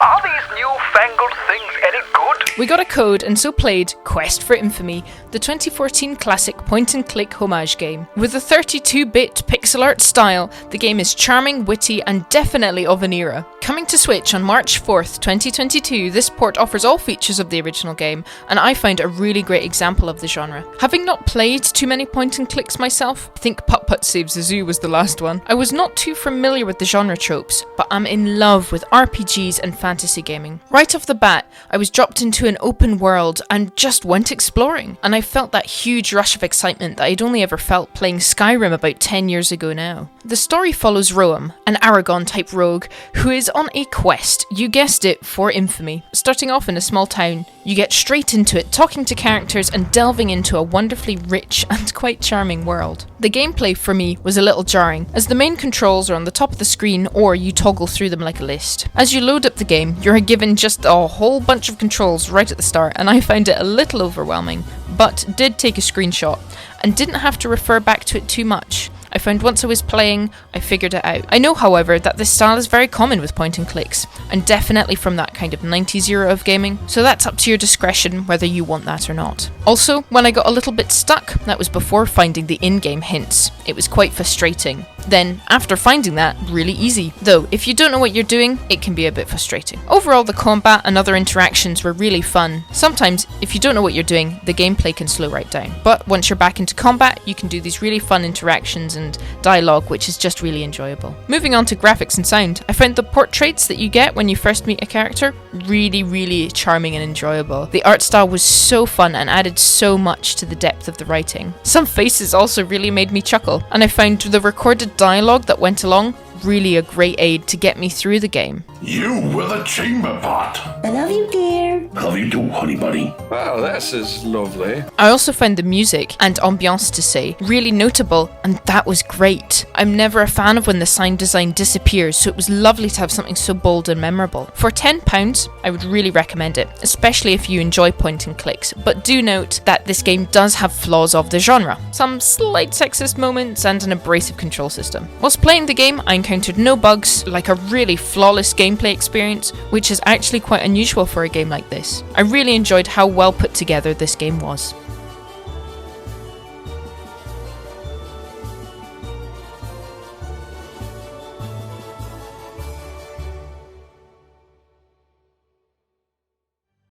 Are these newfangled things any good? We got a code and so played Quest for Infamy, the 2014 classic point-and-click homage game. With a 32-bit pixel art style, the game is charming, witty, and definitely of an era. Coming to Switch on March 4th, 2022, this port offers all features of the original game, and I found a really great example of the genre. Having not played too many point-and-clicks myself, I think Putt Putt Saves the Zoo was the last one, I was not too familiar with the genre tropes, but I'm in love with RPGs and fantasy gaming. Right off the bat, I was dropped into an open world and just went exploring, and I felt that huge rush of excitement that I'd only ever felt playing Skyrim about 10 years ago now. The story follows Romp, an Aragon-type rogue, who is on a quest, you guessed it, for infamy. Starting off in a small town, you get straight into it, talking to characters and delving into a wonderfully rich and quite charming world. The gameplay for me was a little jarring, as the main controls are on the top of the screen or you toggle through them like a list. As you load up the game, you're given just a whole bunch of controls right at the start, and I found it a little overwhelming, but did take a screenshot and didn't have to refer back to it too much. I found once I was playing, I figured it out. I know, however, that this style is very common with point and clicks, and definitely from that kind of 90s era of gaming, so that's up to your discretion whether you want that or not. Also, when I got a little bit stuck, that was before finding the in-game hints. It was quite frustrating. Then, after finding that, really easy. Though, if you don't know what you're doing, it can be a bit frustrating. Overall, the combat and other interactions were really fun. Sometimes, if you don't know what you're doing, the gameplay can slow right down. But once you're back into combat, you can do these really fun interactions and dialogue, which is just really enjoyable. Moving on to graphics and sound, I found the portraits that you get when you first meet a character really charming and enjoyable. The art style was so fun and added so much to the depth of the writing. Some faces also really made me chuckle, and I found the recorded dialogue that went along really a great aid to get me through the game. You with a chamber pot. I love you, dear. Love you too, honey bunny. Wow, this is lovely. I also found the music and ambiance to say really notable, and that was great. I'm never a fan of when the sound design disappears, so it was lovely to have something so bold and memorable. For £10, I would really recommend it, especially if you enjoy point and clicks, but do note that this game does have flaws of the genre. Some slight sexist moments and an abrasive control system. Whilst playing the game, I encountered no bugs, like a really flawless gameplay experience, which is actually quite unusual for a game like this. I really enjoyed how well put together this game was.